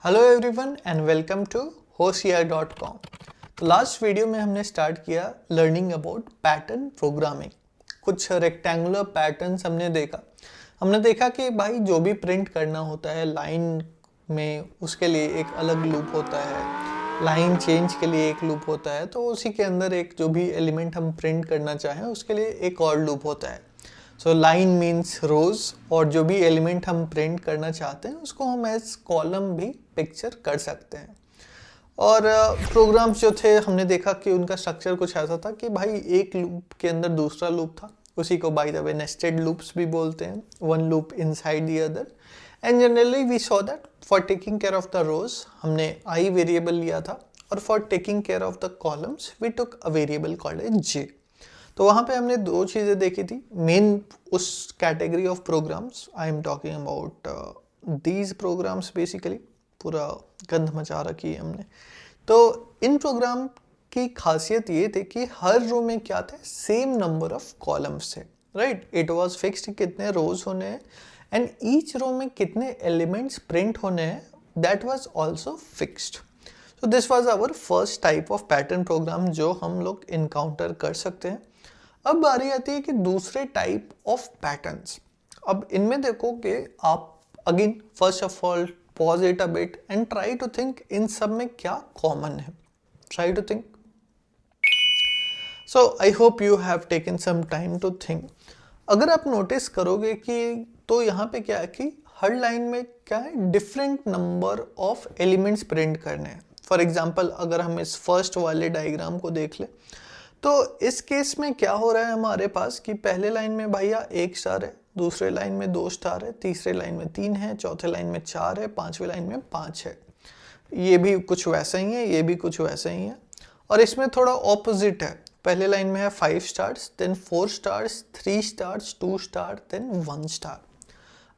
Hello everyone and welcome to होशियार.com। तो last video में हमने स्टार्ट किया लर्निंग अबाउट पैटर्न प्रोग्रामिंग। कुछ रेक्टेंगुलर पैटर्न्स हमने देखा कि भाई जो भी प्रिंट करना होता है लाइन में उसके लिए एक अलग लूप होता है, लाइन चेंज के लिए एक लूप होता है, तो उसी के अंदर एक जो भी एलिमेंट हम प्रिंट करना चाहें उसके लिए एक और लूप होता है। सो लाइन मीन्स रोज, और जो भी एलिमेंट हम प्रिंट करना चाहते हैं उसको हम एज कॉलम भी पिक्चर कर सकते हैं। और प्रोग्राम्स जो थे हमने देखा कि उनका स्ट्रक्चर कुछ ऐसा था कि भाई एक लूप के अंदर दूसरा लूप था, उसी को by the way nested loops भी बोलते हैं, one loop inside the other. And generally we saw that for taking care of the rows हमने आई वेरिएबल लिया था, और for taking care of the columns we took a variable called a j. तो वहाँ पे हमने दो चीज़ें देखी थी मेन उस category of programs. I am talking about these programs, basically पूरा गंद मचा रखी है हमने। तो इन प्रोग्राम की खासियत ये थी कि हर रो में क्या थे, सेम नंबर ऑफ कॉलम्स थे, राइट। इट वाज फिक्स्ड कितने रोज होने हैं, एंड ईच रो में कितने एलिमेंट्स प्रिंट होने हैं, that was also fixed. So this was our first type of pattern program जो हम लोग इनकाउंटर कर सकते हैं। अब बारी आती है कि दूसरे टाइप ऑफ पैटर्न्स। अब इनमें देखो कि आप again first of all pause it a bit and try to think इन सब में क्या कॉमन है। Try to think. So I hope you have taken some time to think. अगर आप नोटिस करोगे कि तो यहाँ पे क्या है कि हर लाइन में क्या है, different number of elements print करने हैं। फॉर एग्जाम्पल अगर हम इस फर्स्ट वाले डायग्राम को देख ले तो इस केस में क्या हो रहा है हमारे पास कि पहले लाइन में भैया एक स्टार है, दूसरे लाइन में 2 स्टार है, तीसरे लाइन में 3 है, चौथे लाइन में 4 है, पांचवे लाइन में 5 है। ये भी कुछ वैसा ही है, ये भी कुछ वैसा ही है। और इसमें थोड़ा ऑपोजिट है, पहले लाइन में है 5 stars, then 4 stars, 3 stars, 2 star, then 1 star.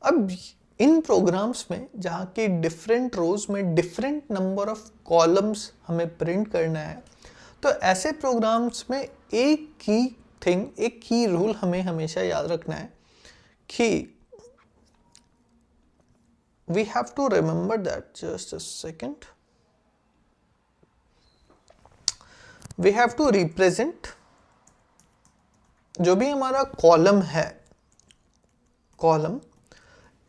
अब इन प्रोग्राम्स में जहाँ की डिफरेंट रोज में डिफरेंट नंबर ऑफ कॉलम्स हमें प्रिंट करना है, तो ऐसे प्रोग्राम्स में एक की थिंग, एक की रूल हमें हमेशा याद रखना है कि we have to remember that, just a second, we have to represent जो भी हमारा कॉलम है, कॉलम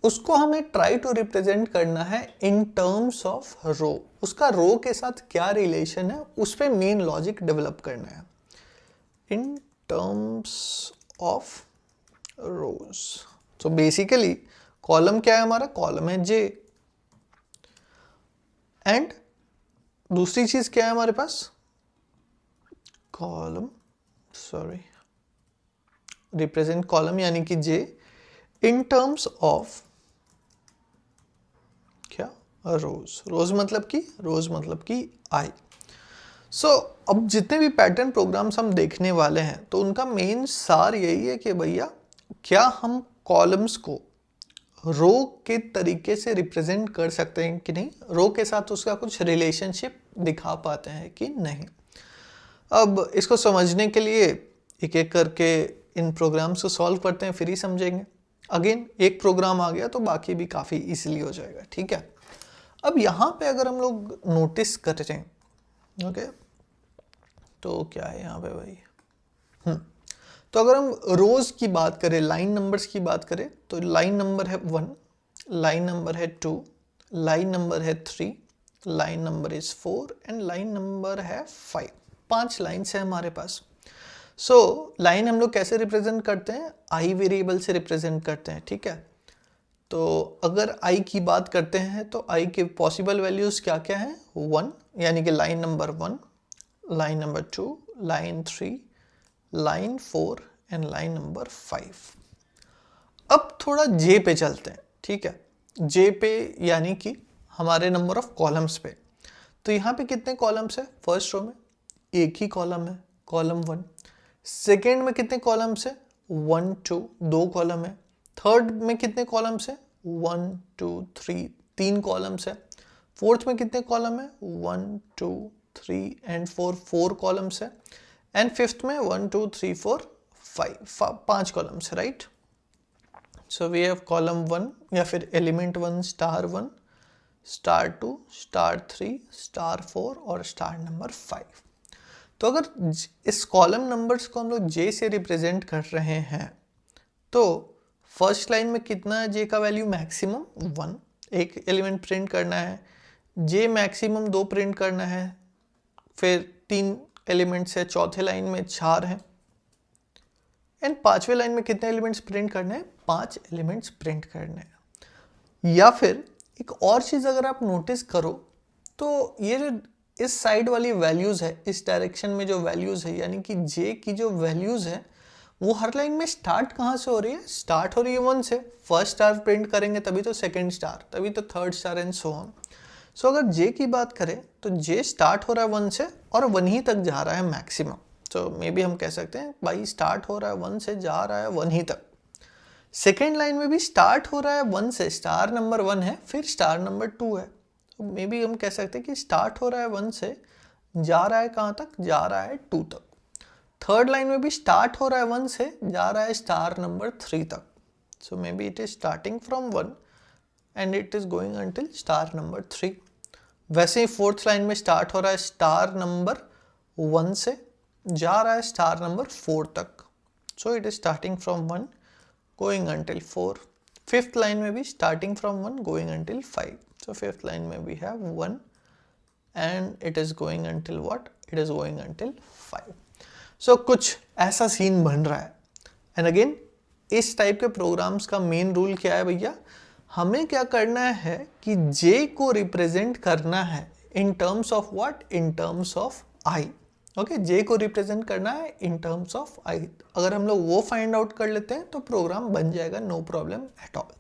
उसको हमें ट्राई टू रिप्रेजेंट करना है इन टर्म्स ऑफ रो। उसका रो के साथ क्या रिलेशन है उस पर मेन लॉजिक डेवलप करना है in terms of rose. So basically column क्या है हमारा, कॉलम है जे, एंड दूसरी चीज क्या है हमारे पास, कॉलम, सॉरी, रिप्रेजेंट कॉलम यानी कि जे इन टर्म्स ऑफ क्या, रोज। रोज मतलब कि आई। सो अब जितने भी पैटर्न प्रोग्राम्स हम देखने वाले हैं तो उनका मेन सार यही है कि भैया क्या हम कॉलम्स को रो के तरीके से रिप्रेजेंट कर सकते हैं कि नहीं, रो के साथ उसका कुछ रिलेशनशिप दिखा पाते हैं कि नहीं। अब इसको समझने के लिए एक एक करके इन प्रोग्राम्स को सॉल्व करते हैं, फिर ही समझेंगे। अगेन एक प्रोग्राम आ गया तो बाकी भी काफ़ी इजीली हो जाएगा, ठीक है। अब यहाँ पे अगर हम लोग नोटिस करें, ओके, तो क्या है यहाँ पे भाई, तो अगर हम रोज की बात करें, लाइन नंबर्स की बात करें, तो लाइन नंबर है 1, लाइन नंबर है 2, लाइन नंबर है 3, line number is 4 and line number है 5। 5 लाइन्स है हमारे पास। सो लाइन हम लोग कैसे रिप्रेजेंट करते हैं, आई वेरिएबल से रिप्रेजेंट करते हैं, ठीक है। तो अगर आई की बात करते हैं तो आई के पॉसिबल वैल्यूज क्या क्या हैं, 1 यानी कि line number 1, line number 2, line 3, line 4 and line number 5। अब थोड़ा जे पे चलते हैं, ठीक है। जे पे यानी कि हमारे नंबर ऑफ कॉलम्स पे। तो यहाँ पे कितने कॉलम्स है, फर्स्ट रो में एक ही कॉलम है, कॉलम 1। सेकेंड में कितने कॉलम्स है, 1 2, 2 कॉलम है। थर्ड में कितने कॉलम्स है, 1 2 3, 3 कॉलम्स है। फोर्थ में कितने कॉलम है, 1 2 3 एंड 4, 4 कॉलम्स है। एंड फिफ्थ में 1 2 3 4 5, 5 कॉलम्स है, right. So we have column 1 या फिर element 1 star 1, star 2, star 3, star 4 और स्टार नंबर 5। तो अगर इस कॉलम नंबर्स को हम लोग जे से रिप्रेजेंट कर रहे हैं तो फर्स्ट लाइन में कितना है जे का वैल्यू? मैक्सिमम 1, एक एलिमेंट प्रिंट करना है। जे मैक्सिमम 2 प्रिंट करना है। फिर 3 एलिमेंट्स है, चौथे लाइन में 4 है। एंड पांचवे लाइन में कितने एलिमेंट्स प्रिंट करने हैं? 5 एलिमेंट्स प्रिंट करने हैं। या फिर एक और चीज़ अगर आप नोटिस करो तो ये जो इस साइड वाली वैल्यूज़ है, इस डायरेक्शन में जो वैल्यूज़ है, यानी कि जे की जो वैल्यूज़ है वो हर लाइन में स्टार्ट कहाँ से हो रही है? स्टार्ट हो रही है 1 से। फर्स्ट स्टार प्रिंट करेंगे तभी तो सेकंड स्टार, तभी तो third star and so on. So अगर जे की बात करें तो जे स्टार्ट हो रहा है 1 से और 1 ही तक जा रहा है मैक्सिमम। तो मे बी हम कह सकते हैं भाई स्टार्ट हो रहा है 1 से, जा रहा है 1 ही तक। सेकेंड लाइन में भी स्टार्ट हो रहा है 1 से, स्टार नंबर 1 है, फिर स्टार नंबर 2 है। तो मे बी हम कह सकते हैं कि स्टार्ट हो रहा है 1 से, जा रहा है कहाँ तक? जा रहा है 2 तक। थर्ड लाइन में भी स्टार्ट हो रहा है 1 से, जा रहा है स्टार नंबर 3 तक। So maybe it is starting from 1 and it is going until star number 3। वैसे ही फोर्थ लाइन में स्टार्ट हो रहा है स्टार नंबर 1 से, जा रहा है स्टार नंबर 4 तक। So it is starting from 1 going until 4। Fifth line में भी starting from 1 going until 5। So fifth line में we have 1 and it is going until what? It is going until 5। So कुछ ऐसा scene बन रहा है। And again इस type के प्रोग्राम्स का मेन रूल क्या है भैया? हमें क्या करना है कि जे को रिप्रेजेंट करना है in terms of what? In terms of i. Okay, j को रिप्रेजेंट करना है इन टर्म्स ऑफ आई। अगर हम लोग वो फाइंड आउट कर लेते हैं तो प्रोग्राम बन जाएगा, नो प्रॉब्लम एट ऑल।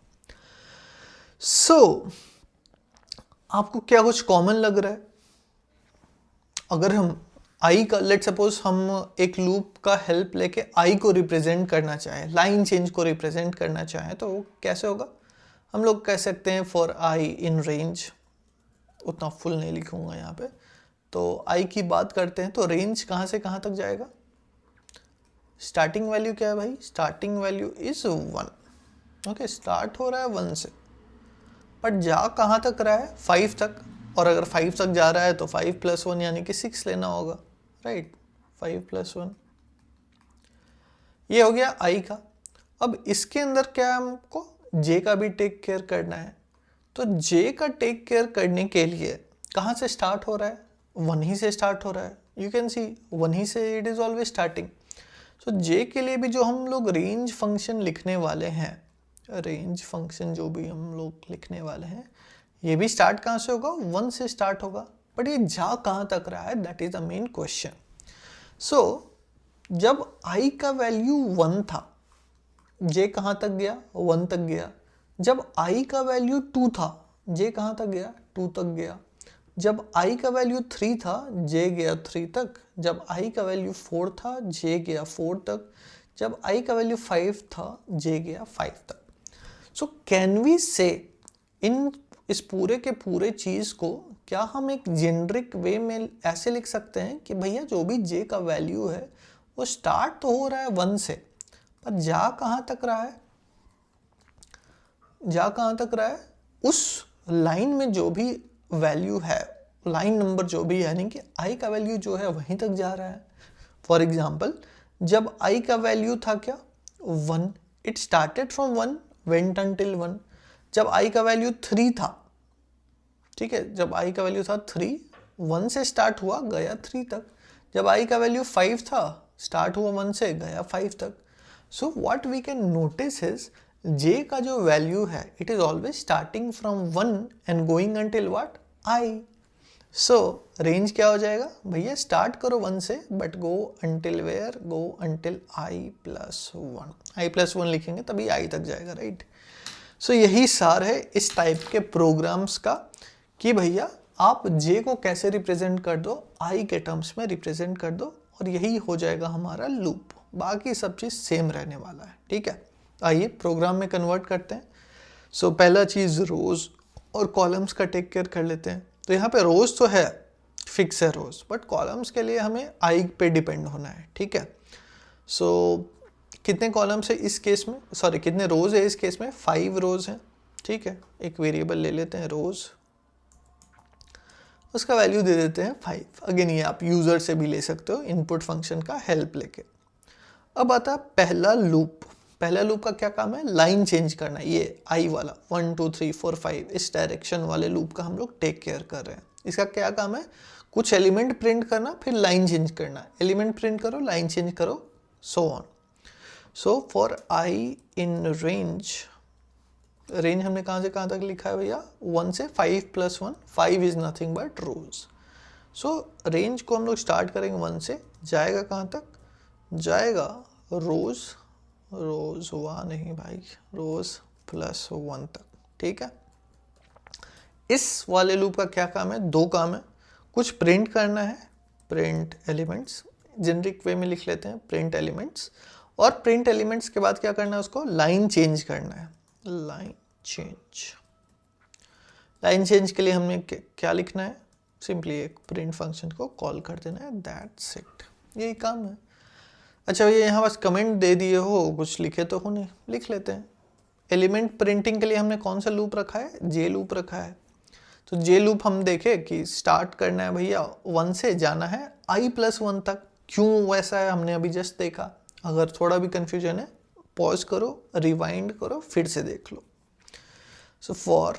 सो आपको क्या कुछ कॉमन लग रहा है? अगर हम आई का, लेट सपोज हम एक लूप का हेल्प लेके आई को रिप्रेजेंट करना चाहें, लाइन चेंज को रिप्रेजेंट करना चाहें, तो वो कैसे होगा? हम लोग कह सकते हैं फॉर आई इन रेंज, उतना फुल नहीं लिखूंगा यहाँ पे। तो आई की बात करते हैं तो रेंज कहाँ से कहाँ तक जाएगा? स्टार्टिंग वैल्यू क्या है भाई? Starting value is 1। Okay, start हो रहा है 1 से, बट जा कहाँ तक रहा है? 5 तक। और अगर 5 तक जा रहा है तो 5 + 1 यानी कि 6 लेना होगा, राइट? 5 + 1 ये हो गया आई का। अब इसके अंदर क्या है? हमको जे का भी टेक केयर करना है। तो जे का टेक केयर करने के लिए कहाँ से स्टार्ट हो रहा है? 1 ही से स्टार्ट हो रहा है। यू कैन सी 1 ही से इट इज ऑलवेज स्टार्टिंग। सो जे के लिए भी जो हम लोग रेंज फंक्शन लिखने वाले हैं, रेंज फंक्शन जो भी हम लोग लिखने वाले हैं, ये भी स्टार्ट कहाँ से होगा? 1 से स्टार्ट होगा। बट ये जा कहाँ तक रहा है? That is the main question. So जब आई का वैल्यू 1 था, जे कहाँ तक गया? 1 तक गया। जब आई का वैल्यू 2 था, जे कहाँ तक गया? 2 तक गया। जब आई का वैल्यू 3 था, जे गया 3 तक। जब आई का वैल्यू 4 था, जे गया 4 तक। जब आई का वैल्यू 5 था, जे गया 5 तक। सो कैन वी से इन इस पूरे के पूरे चीज़ को क्या हम एक जेनरिक वे में ऐसे लिख सकते हैं कि भैया जो भी जे का वैल्यू है वो स्टार्ट तो हो रहा है 1 से, पर जा कहाँ तक रहा है? जा कहाँ तक रहा है? उस लाइन में जो भी वैल्यू है, लाइन नंबर जो भी है, यानी कि आई का वैल्यू जो है वहीं तक जा रहा है। फॉर एग्जाम्पल, जब आई का वैल्यू था क्या? 1, it started from 1 went until 1। जब आई का वैल्यू 3 था, ठीक है, जब आई का वैल्यू था 3, 1 से स्टार्ट हुआ, गया 3 तक। जब आई का वैल्यू 5 था, स्टार्ट हुआ 1 से, गया 5 तक। So what we can notice is j का जो वैल्यू है it is always starting from 1 and going until what? I. So range क्या हो जाएगा भैया? स्टार्ट करो 1 से but go until where? Go until i+1। i+1 लिखेंगे तभी आई तक जाएगा, राइट? सो यही सार है इस टाइप के प्रोग्राम्स का कि भैया आप जे को कैसे रिप्रेजेंट कर दो, आई के टर्म्स में रिप्रेजेंट कर दो, और यही हो जाएगा हमारा लूप। बाकी सब चीज़ सेम रहने वाला है, ठीक है? आइए प्रोग्राम में कन्वर्ट करते हैं। सो पहला चीज़ रोज़ और कॉलम्स का टेक केयर कर लेते हैं। तो यहाँ पे रोज़ तो है, फिक्स है रोज़, बट कॉलम्स के लिए हमें आई पे डिपेंड होना है, ठीक है? सो कितने कॉलम्स है इस केस में, सॉरी कितने रोज़ है इस केस में? 5 रोज़ हैं, ठीक है? एक वेरिएबल ले लेते हैं रोज़। उसका वैल्यू दे देते हैं 5। अगेन ये आप यूज़र से भी ले सकते हो इनपुट फंक्शन का हेल्प लेके। अब आता है पहला लूप। पहला लूप का क्या काम है, लाइन चेंज करना है। ये आई वाला 1 2 3 4 5 इस डायरेक्शन वाले लूप का हम लोग टेक केयर कर रहे हैं। इसका क्या काम है, कुछ एलिमेंट प्रिंट करना फिर लाइन चेंज करना। एलिमेंट प्रिंट करो, लाइन चेंज करो, सो on. So for I in range, range हमने कहाँ से कहाँ तक लिखा है भैया, 1 से 5 + 1, 5 is nothing but rows. So range को हम लोग स्टार्ट करेंगे 1 से, जाएगा कहाँ तक, जाएगा रोज, रोज 1 नहीं भाई, रोज +1 तक। ठीक है, इस वाले लूप का क्या काम है, दो काम है। कुछ प्रिंट करना है, प्रिंट एलिमेंट्स, जेनरिक वे में लिख लेते हैं प्रिंट एलिमेंट्स। और प्रिंट एलिमेंट्स के बाद क्या करना है, उसको लाइन चेंज करना है, लाइन चेंज। लाइन चेंज के लिए हमने क्या लिखना है, सिंपली एक प्रिंट फंक्शन को कॉल कर देना है, दैट्स इट, यही काम है। अच्छा भैया यहाँ बस कमेंट दे दिए हो, कुछ लिखे तो हो नहीं, लिख लेते हैं। एलिमेंट प्रिंटिंग के लिए हमने कौन सा लूप रखा है, जे लूप रखा है। तो जे लूप हम देखे कि स्टार्ट करना है भैया 1 से, जाना है i+1 तक। क्यों वैसा है हमने अभी जस्ट देखा। अगर थोड़ा भी कंफ्यूजन है पॉज करो, रिवाइंड करो, फिर से देख लो। So for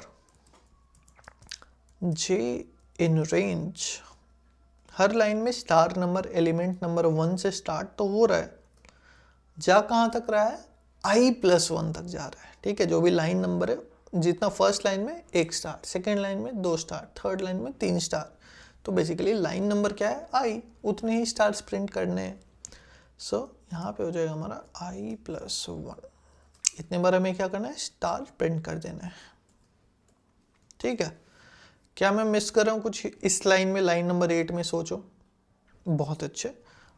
j in range, हर लाइन में स्टार नंबर एलिमेंट नंबर 1 से स्टार्ट तो हो रहा है, जा कहाँ तक रहा है, i+1 तक जा रहा है। ठीक है, जो भी लाइन नंबर है, जितना फर्स्ट लाइन में 1 स्टार, सेकेंड लाइन में 2 स्टार, थर्ड लाइन में 3 स्टार, तो बेसिकली लाइन नंबर क्या है, i, उतने ही स्टार्स प्रिंट करने हैं। सो यहाँ पे हो जाएगा हमारा i+1। इतने बार हमें क्या करना है, स्टार प्रिंट कर देना है। ठीक है, क्या मैं मिस कर रहा हूँ कुछ इस लाइन में, लाइन नंबर 8 में, सोचो। बहुत अच्छे,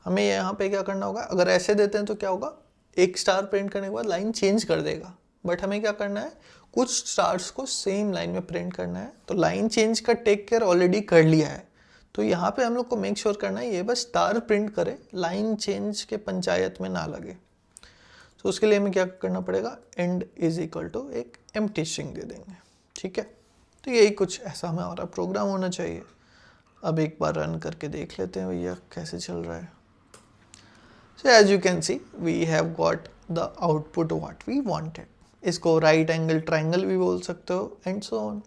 हमें यहाँ पे क्या करना होगा, अगर ऐसे देते हैं तो क्या होगा, एक स्टार प्रिंट करने के बाद लाइन चेंज कर देगा। बट हमें क्या करना है, कुछ स्टार्स को सेम लाइन में प्रिंट करना है। तो लाइन चेंज का टेक केयर ऑलरेडी कर लिया है, तो यहाँ पे हम लोग को मेक श्योर करना है ये बस स्टार प्रिंट करे, लाइन चेंज के पंचायत में ना लगे। तो उसके लिए हमें क्या करना पड़ेगा, एंड इज इक्वल टू एक एम्प्टी स्ट्रिंग दे देंगे। ठीक है, तो यही कुछ ऐसा हमारा प्रोग्राम होना चाहिए। अब एक बार रन करके देख लेते हैं भैया कैसे चल रहा है। So as you can see, we have got the output what we wanted. इसको राइट एंगल ट्राइंगल भी बोल सकते हो, एंड सो ऑन।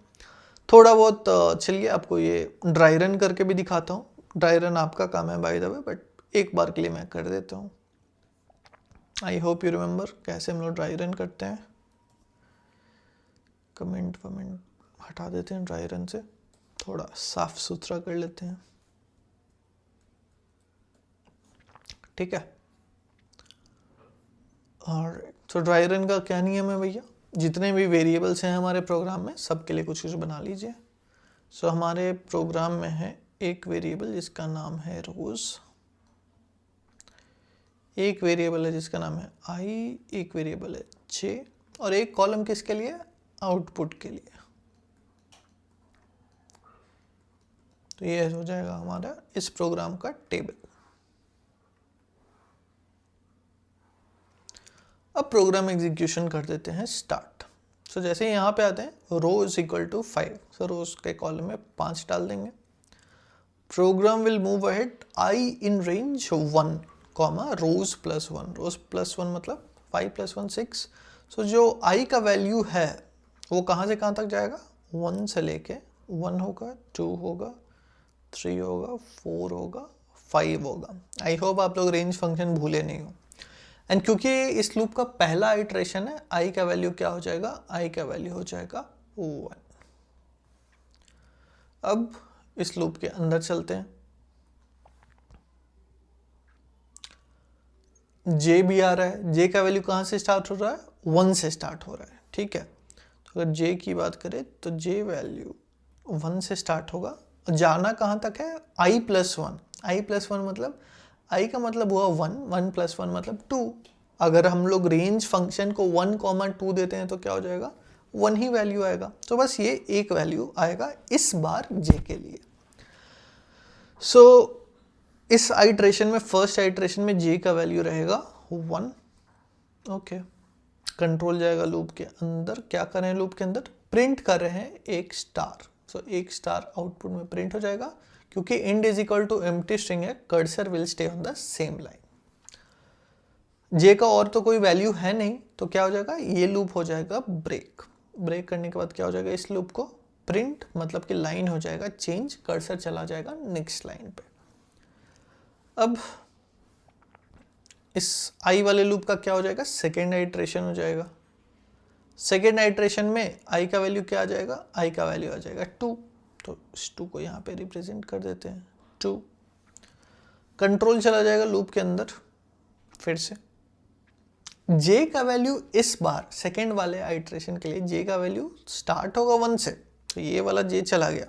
थोड़ा बहुत चलिए आपको ये ड्राई रन करके भी दिखाता हूँ। ड्राई रन आपका काम है बाय द वे, बट एक बार के लिए मैं कर देता हूँ। आई होप यू रिमेंबर कैसे हम लोग ड्राई रन करते हैं। कमेंट वमेंट हटा देते हैं, ड्राई रन से थोड़ा साफ सुथरा कर लेते हैं। ठीक है, और तो ड्राई रन का क्या नियम है भैया, जितने भी वेरिएबल्स हैं हमारे प्रोग्राम में सबके लिए कुछ कुछ बना लीजिए। सो हमारे प्रोग्राम में है एक वेरिएबल जिसका नाम है रोज, एक वेरिएबल है जिसका नाम है आई, एक वेरिएबल है जे, और एक कॉलम किसके लिए, आउटपुट के लिए। तो ये हो जाएगा हमारा इस प्रोग्राम का टेबल। अब प्रोग्राम एग्जीक्यूशन कर देते हैं स्टार्ट। सो जैसे यहाँ पे आते हैं row is equal to 5, so rows के कॉलम में 5 डाल देंगे। Program will move ahead i in range 1 comma rows +1, rows +1 मतलब 5 + 1 6। सो जो आई का वैल्यू है वो कहाँ से कहाँ तक जाएगा, 1 से लेके 1 होगा, 2 होगा, 3 होगा, 4 होगा, 5 होगा। आई होप आप लोग रेंज फंक्शन भूले नहीं हो। एंड क्योंकि इस लूप का पहला इटरेशन है, आई का वैल्यू क्या हो जाएगा, आई का वैल्यू हो जाएगा 1। अब इस लूप के अंदर चलते हैं। जे भी आ रहा है, जे का वैल्यू कहाँ से स्टार्ट हो रहा है, 1 से स्टार्ट हो रहा है। ठीक है, तो अगर जे की बात करें तो जे वैल्यू 1 से स्टार्ट होगा, जाना कहाँ तक है, i+1। i+1 मतलब आई का मतलब हुआ 1, 1 + 1 मतलब 2। अगर हम लोग रेंज फंक्शन को 1, 2 देते हैं तो क्या हो जाएगा, 1 ही वैल्यू आएगा। तो बस ये एक वैल्यू आएगा इस बार जे के लिए। सो इस आइट्रेशन में, फर्स्ट आइट्रेशन में जे का वैल्यू रहेगा 1। ओके, कंट्रोल जाएगा लूप के अंदर। क्या कर रहे हैं लूप के अंदर, प्रिंट कर रहे हैं एक स्टार। सो एक स्टार आउटपुट में प्रिंट हो जाएगा, क्योंकि end is equal to empty string है, cursor will stay on the same line. J का और तो कोई वैल्यू है नहीं, तो क्या हो जाएगा, ये लूप हो जाएगा ब्रेक। ब्रेक करने के बाद क्या हो जाएगा, इस लूप को प्रिंट मतलब कि लाइन हो जाएगा चेंज, कर्सर चला जाएगा नेक्स्ट लाइन पे। अब इस आई वाले लूप का क्या हो जाएगा, सेकेंड आइट्रेशन हो जाएगा। सेकेंड आइट्रेशन में आई का वैल्यू क्या आ जाएगा, आई का वैल्यू आ जाएगा 2, तो इस 2 को यहाँ पे रिप्रेजेंट कर देते हैं 2। कंट्रोल चला जाएगा लूप के अंदर, फिर से जे का वैल्यू इस बार सेकेंड वाले आइट्रेशन के लिए जे का वैल्यू स्टार्ट होगा 1 से, तो ये वाला जे चला गया,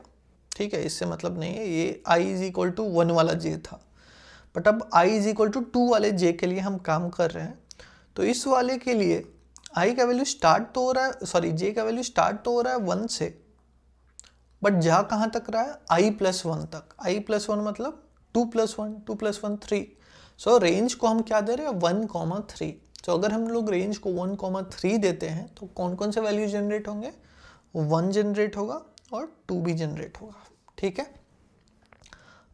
ठीक है, इससे मतलब नहीं है, ये आई इज इक्वल टू 1 वाला जे था। बट अब आई इज इक्वल टू 2 वाले जे के लिए हम काम कर रहे हैं, तो इस वाले के लिए आई का वैल्यू स्टार्ट तो हो रहा है, सॉरी जे का वैल्यू स्टार्ट तो हो रहा है 1 से, बट जा कहाँ तक रहा है, आई प्लस 1 तक। आई प्लस 1 मतलब 2 प्लस 1, 2 प्लस 1 3। सो रेंज को हम क्या दे रहे हैं, 1,3। तो अगर हम लोग रेंज को 1,3 देते हैं तो कौन कौन से वैल्यू जनरेट होंगे, 1 जनरेट होगा और 2 भी जनरेट होगा, ठीक है।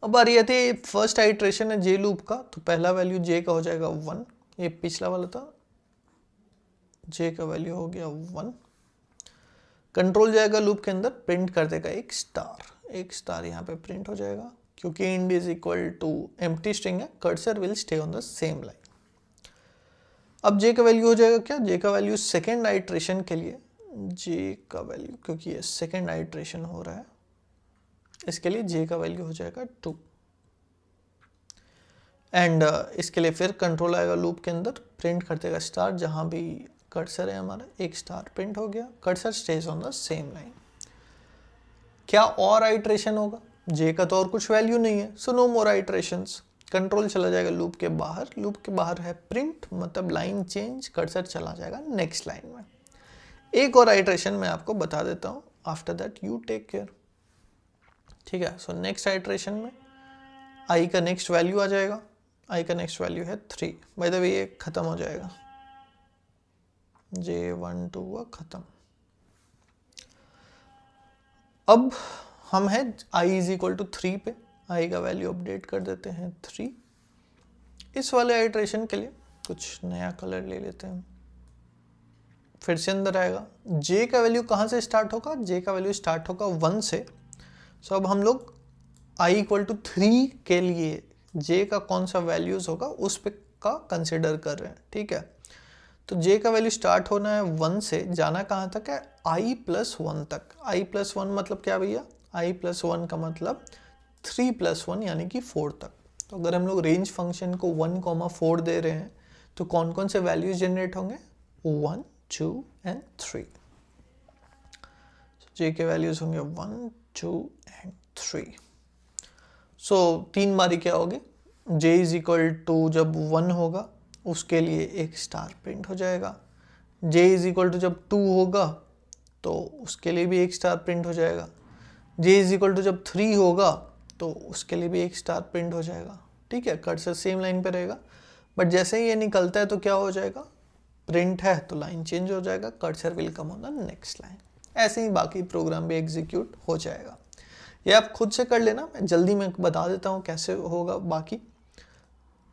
अब आ रही है फर्स्ट आइट्रेशन है जे लूप का, तो पहला वैल्यू जे का हो जाएगा 1, ये पिछला वाला था, जे का वैल्यू हो गया 1। कंट्रोल जाएगा लूप के अंदर, प्रिंट कर देगा एक स्टार यहाँ पे प्रिंट हो जाएगा, क्योंकि end is equal to empty string है, cursor will stay on the same line. अब जे का वैल्यू हो जाएगा क्या, जे का वैल्यू सेकेंड आइट्रेशन के लिए, जे का वैल्यू क्योंकि ये सेकेंड आइट्रेशन हो रहा है, इसके लिए जे का वैल्यू हो जाएगा 2। एंड इसके लिए फिर कंट्रोल आएगा लूप के अंदर, प्रिंट कर देगा स्टार, जहां भी कर्सर है हमारा, एक स्टार प्रिंट हो गया, cursor stage on the same line. क्या और आइट्रेशन होगा, जे का तो और कुछ वैल्यू नहीं है, सो नो मोर आइट्रेशंस। कंट्रोल चला जाएगा लूप के बाहर, लूप के बाहर है प्रिंट मतलब लाइन चेंज, कर्सर चला जाएगा नेक्स्ट लाइन में। एक और आइट्रेशन मैं आपको बता देता हूँ, after that you take care, ठीक है। सो नेक्स्ट आइट्रेशन में आई का नेक्स्ट वैल्यू आ जाएगा, आई का नेक्स्ट वैल्यू है 3। बाय द वे ये खत्म हो जाएगा, J1 2 हुआ खत्म। अब हम है i इज इक्वल टू 3 पे, i का वैल्यू अपडेट कर देते हैं 3। इस वाले आइट्रेशन के लिए कुछ नया कलर ले लेते हैं, फिर से अंदर आएगा। j का वैल्यू कहाँ से स्टार्ट होगा, j का वैल्यू स्टार्ट होगा 1 से। सो अब हम लोग i इक्वल टू 3 के लिए j का कौन सा वैल्यूज होगा उस पे का कंसिडर कर रहे हैं, ठीक है। तो j का वैल्यू स्टार्ट होना है 1 से, जाना कहाँ तक है, i प्लस 1 तक। i प्लस 1 मतलब क्या भैया, i प्लस 1 का मतलब 3 प्लस 1 यानी कि 4 तक। तो अगर हम लोग रेंज फंक्शन को 1,4 दे रहे हैं तो कौन कौन से वैल्यूज जनरेट होंगे, 1 2 एंड 3। j के वैल्यूज होंगे 1 2 एंड 3। सो 3 बारी क्या होगी, j इज इक्वल टू जब 1 होगा उसके लिए एक स्टार प्रिंट हो जाएगा, j इज इक्वल टू जब 2 होगा तो उसके लिए भी एक स्टार प्रिंट हो जाएगा, j इज इक्वल टू जब 3 होगा तो उसके लिए भी एक स्टार प्रिंट हो जाएगा, ठीक है। कर्सर सेम लाइन पे रहेगा, बट जैसे ही ये निकलता है तो क्या हो जाएगा, प्रिंट है तो लाइन चेंज हो जाएगा, cursor will come on the next line. ऐसे ही बाकी प्रोग्राम भी एग्जीक्यूट हो जाएगा। ये आप खुद से कर लेना, मैं जल्दी में बता देता हूँ कैसे होगा बाकी।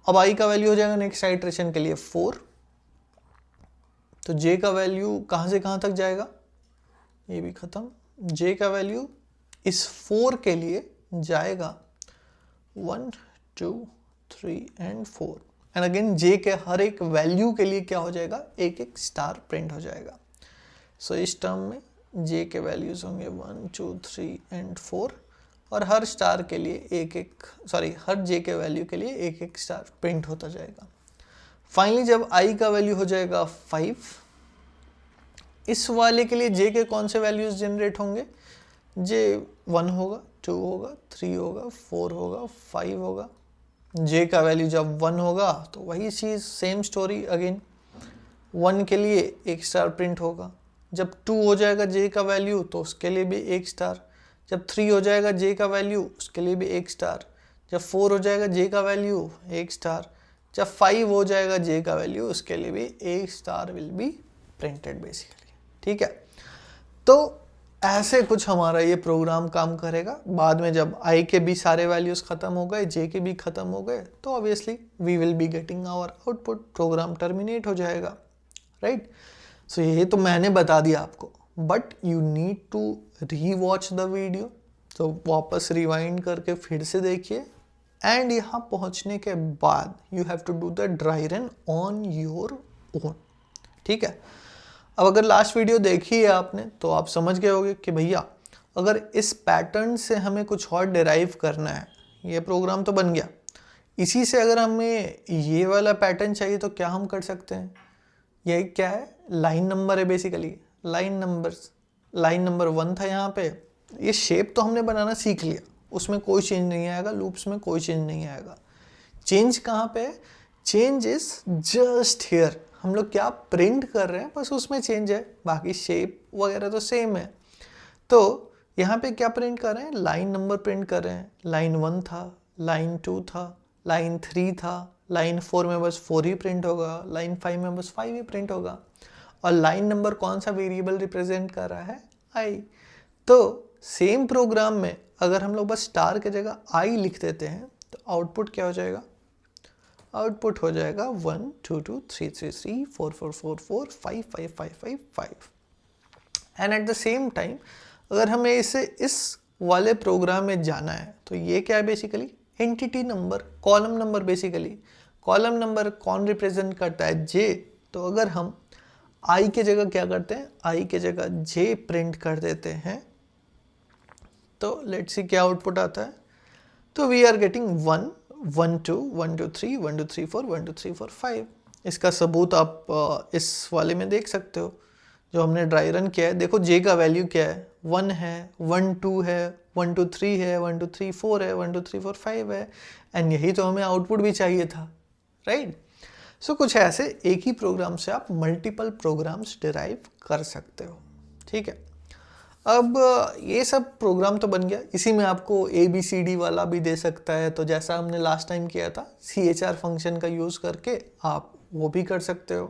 अब i का वैल्यू हो जाएगा नेक्स्ट आइट्रेशन के लिए 4, तो j का वैल्यू कहाँ से कहाँ तक जाएगा, ये भी खत्म। j का वैल्यू इस 4 के लिए जाएगा 1 2 3 एंड 4, एंड अगेन j के हर एक वैल्यू के लिए क्या हो जाएगा, एक एक स्टार प्रिंट हो जाएगा। सो इस टर्म में j के वैल्यूज होंगे 1 2 3 एंड 4, और हर स्टार के लिए हर j के वैल्यू के लिए एक एक स्टार प्रिंट होता जाएगा। फाइनली जब i का वैल्यू हो जाएगा 5, इस वाले के लिए j के कौन से वैल्यूज जनरेट होंगे, j 1 होगा 2 होगा 3 होगा 4 होगा 5 होगा। j का वैल्यू जब 1 होगा तो वही चीज़ सेम स्टोरी अगेन, 1 के लिए एक स्टार प्रिंट होगा, जब 2 हो जाएगा j का वैल्यू तो उसके लिए भी एक स्टार, जब 3 हो जाएगा j का वैल्यू उसके लिए भी एक स्टार, जब 4 हो जाएगा j का वैल्यू एक स्टार, जब 5 हो जाएगा j का वैल्यू उसके लिए भी एक star will be printed basically, ठीक है। तो ऐसे कुछ हमारा ये प्रोग्राम काम करेगा। बाद में जब आई के भी सारे वैल्यूज़ ख़त्म हो गए, जे के भी ख़त्म हो गए, तो obviously we will be getting our output, program terminate हो जाएगा, राइट। सो ये तो मैंने बता दिया आपको, but you need to rewatch the video. तो वापस रिवाइंड करके फिर से देखिए, एंड यहाँ पहुँचने के बाद you have to do the dry run on your own, ठीक है। अब अगर लास्ट वीडियो देखी है आपने तो आप समझ गए होंगे कि भैया अगर इस पैटर्न से हमें कुछ और डिराइव करना है, ये प्रोग्राम तो बन गया, इसी से अगर हमें ये वाला पैटर्न चाहिए तो क्या हम कर सकते हैं। यही क्या है, लाइन नंबर है बेसिकली, लाइन नंबर 1 था यहाँ पे। ये शेप तो हमने बनाना सीख लिया, उसमें कोई चेंज नहीं आएगा, लूप्स में कोई चेंज नहीं आएगा। चेंज कहाँ पे है, चेंज इज जस्ट हियर। हम लोग क्या प्रिंट कर रहे हैं बस उसमें चेंज है, बाकी शेप वगैरह तो सेम है। तो यहाँ पे क्या प्रिंट कर रहे हैं, लाइन नंबर प्रिंट कर रहे हैं। लाइन 1 था, लाइन 2 था, लाइन 3 था, लाइन 4 में बस 4 ही प्रिंट होगा, लाइन 5 में बस 5 ही प्रिंट होगा। और लाइन नंबर कौन सा वेरिएबल रिप्रेजेंट कर रहा है, आई। तो सेम प्रोग्राम में अगर हम लोग बस स्टार के जगह आई लिख देते हैं तो आउटपुट क्या हो जाएगा, आउटपुट हो जाएगा 1 2 2 3 3 3 4 4 4 4 5 5 5 5 5। And at the same time अगर हमें इसे इस वाले प्रोग्राम में जाना है तो ये क्या है, basically entity number, column number. Basically column number कौन रिप्रेजेंट करता है, जे। तो अगर हम आई के जगह क्या करते हैं, आई के जगह जे प्रिंट कर देते हैं तो लेट्स सी क्या आउटपुट आता है। तो वी आर गेटिंग 1 1 2 1 2 3 1 2 3 4 1 2 3 4 5। इसका सबूत आप इस वाले में देख सकते हो जो हमने ड्राई रन किया है। देखो जे का वैल्यू क्या है, 1 है, 1 2 है, 1 2 3 है, 1 2 3 4 है, 1 2 3 4 5 है। एंड यही तो हमें आउटपुट भी चाहिए था, राइट। सो कुछ ऐसे एक ही प्रोग्राम से आप मल्टीपल प्रोग्राम्स डिराइव कर सकते हो, ठीक है। अब ये सब प्रोग्राम तो बन गया, इसी में आपको ABCD वाला भी दे सकता है। तो जैसा हमने लास्ट टाइम किया था, CHR फंक्शन का यूज़ करके आप वो भी कर सकते हो।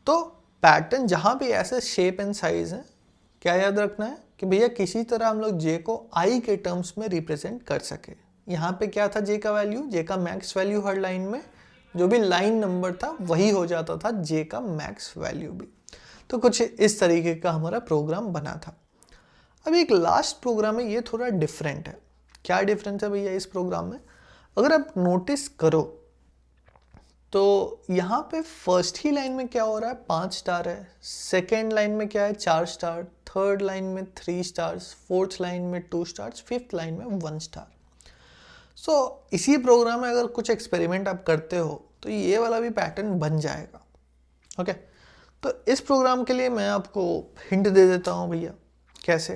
तो पैटर्न जहाँ भी ऐसे शेप एंड साइज है, क्या याद रखना है कि भैया किसी तरह हम लोग जे को आई के टर्म्स में रिप्रेजेंट कर सके। यहाँ पे क्या था, जे का वैल्यू, जे का मैक्स वैल्यू हर लाइन में जो भी लाइन नंबर था वही हो जाता था जे का मैक्स वैल्यू भी। तो कुछ इस तरीके का हमारा प्रोग्राम बना था। अब एक लास्ट प्रोग्राम है, ये थोड़ा डिफरेंट है। क्या डिफरेंस है भैया इस प्रोग्राम में, अगर आप नोटिस करो तो यहाँ पे फर्स्ट ही लाइन में क्या हो रहा है, 5 स्टार है। सेकेंड लाइन में क्या है, 4 स्टार। थर्ड लाइन में 3 स्टार्स। फोर्थ लाइन में 2 स्टार्स। फिफ्थ लाइन में 1 स्टार। सो इसी प्रोग्राम में अगर कुछ एक्सपेरिमेंट आप करते हो तो ये वाला भी पैटर्न बन जाएगा, ओके। तो इस प्रोग्राम के लिए मैं आपको हिंट दे देता हूँ भैया, कैसे।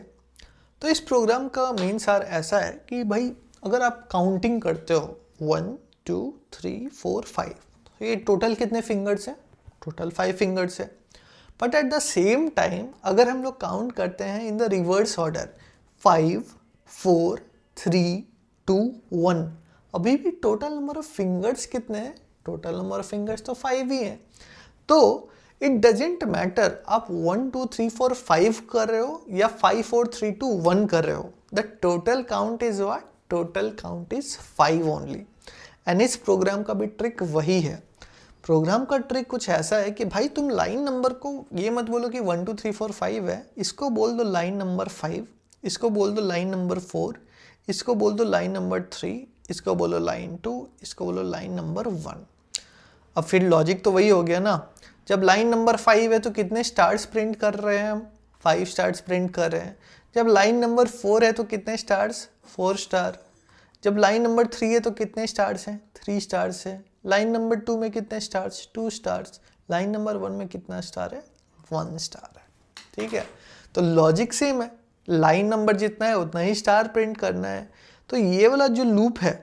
तो इस प्रोग्राम का मेन सार ऐसा है कि भाई अगर आप काउंटिंग करते हो 1 2 3 4 5, तो ये टोटल कितने फिंगर्स हैं, टोटल 5 फिंगर्स है। But at the same time अगर हम लोग काउंट करते हैं इन द रिवर्स ऑर्डर, 5 4 3 2 1, अभी भी टोटल नंबर ऑफ फिंगर्स कितने हैं, टोटल नंबर ऑफ फिंगर्स तो 5 ही हैं। तो इट डजेंट मैटर आप 1 2 3 4 5 कर रहे हो या 5 4 3 2 1 कर रहे हो, the total count is what, total count is 5 only. And इस प्रोग्राम का भी ट्रिक वही है। प्रोग्राम का ट्रिक कुछ ऐसा है कि भाई तुम लाइन नंबर को ये मत बोलो कि 1 2 3 4 5 है, इसको बोल दो लाइन नंबर 5, इसको बोल दो लाइन नंबर 4, इसको बोल दो लाइन नंबर 3, इसको बोलो लाइन 2, इसको बोलो लाइन नंबर 1। अब फिर लॉजिक तो वही हो गया ना। जब लाइन नंबर 5 है तो कितने स्टार्स प्रिंट कर रहे हैं हम, 5 स्टार्स प्रिंट कर रहे हैं। जब लाइन नंबर 4 है तो कितने स्टार्स, 4 स्टार। जब लाइन नंबर 3 है तो कितने स्टार्स हैं, 3 स्टार्स है। लाइन नंबर 2 में कितने स्टार्स, 2 स्टार्स। लाइन नंबर 1 में कितना स्टार है, 1 स्टार है, ठीक है। तो लॉजिक सेम है, लाइन नंबर जितना है उतना ही स्टार प्रिंट करना है। तो ये वाला जो लूप है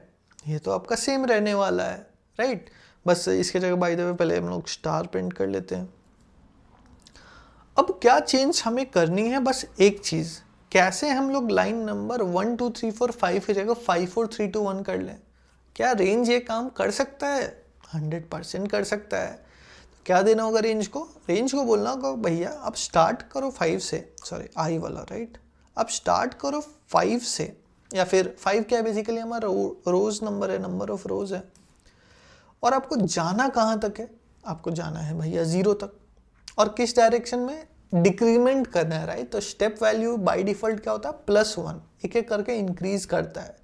ये तो आपका सेम रहने वाला है, राइट। बस इसके जगह बाय द वे पहले हम लोग स्टार प्रिंट कर लेते हैं। अब क्या चेंज हमें करनी है, बस एक चीज़, कैसे हम लोग लाइन नंबर 1 2 3 4 5 की जगह 5 4 3 2 1 कर लें। क्या रेंज ये काम कर सकता है, 100% कर सकता है। तो क्या देना होगा रेंज को बोलना होगा भैया आप स्टार्ट करो 5 से, सॉरी आई वाला, राइट। आप स्टार्ट करो 5 से, या फिर 5 क्या है बेसिकली हमारा रोज नंबर है, नंबर ऑफ रोज है। और आपको जाना कहाँ तक है? आपको जाना है भैया 0 तक। और किस डायरेक्शन में? डिक्रीमेंट करना है, राइट। तो स्टेप वैल्यू बाय डिफॉल्ट क्या होता है? +1, एक एक करके इंक्रीज करता है।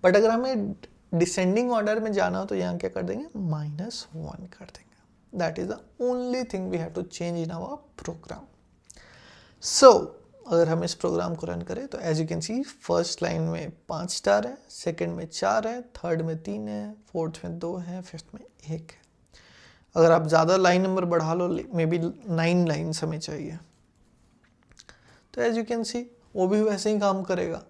बट अगर हमें डिसेंडिंग ऑर्डर में जाना हो तो यहाँ क्या कर देंगे? -1 कर देंगे। That is the only thing we have to change in our program. So अगर हम इस प्रोग्राम को रन करें तो as you can see first line में 5 स्टार है, सेकंड में 4 है, थर्ड में 3 है, फोर्थ में 2 है, फिफ्थ में 1 है। अगर आप ज़्यादा लाइन नंबर बढ़ा लो, मे बी 9 लाइन्स हमें चाहिए, तो एज यू कैन सी वो भी वैसे ही काम करेगा।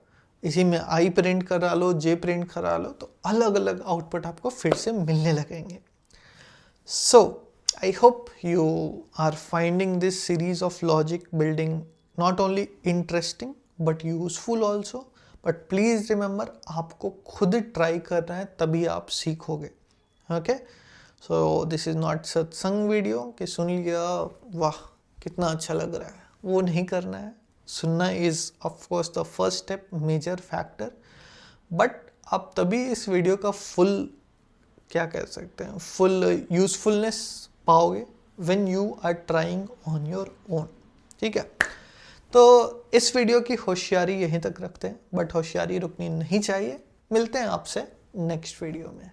इसी में आई प्रिंट करा लो, जे प्रिंट करा लो, तो अलग अलग आउटपुट आपको फिर से मिलने लगेंगे। So I hope you are finding this series of logic building not only interesting but useful also, but please remember आपको खुद ट्राई करना है तभी आप सीखोगे। Okay, so this is not सत्संग वीडियो कि सुन लिया वाह कितना अच्छा लग रहा है, वो नहीं करना है। सुनना is of course the first step, major factor, but आप तभी इस वीडियो का फुल क्या कह सकते हैं, फुल यूजफुलनेस पाओगे when you are trying on your own. ठीक है, तो इस वीडियो की होशियारी यहीं तक रखते हैं, बट होशियारी रुकनी नहीं चाहिए। मिलते हैं आपसे नेक्स्ट वीडियो में।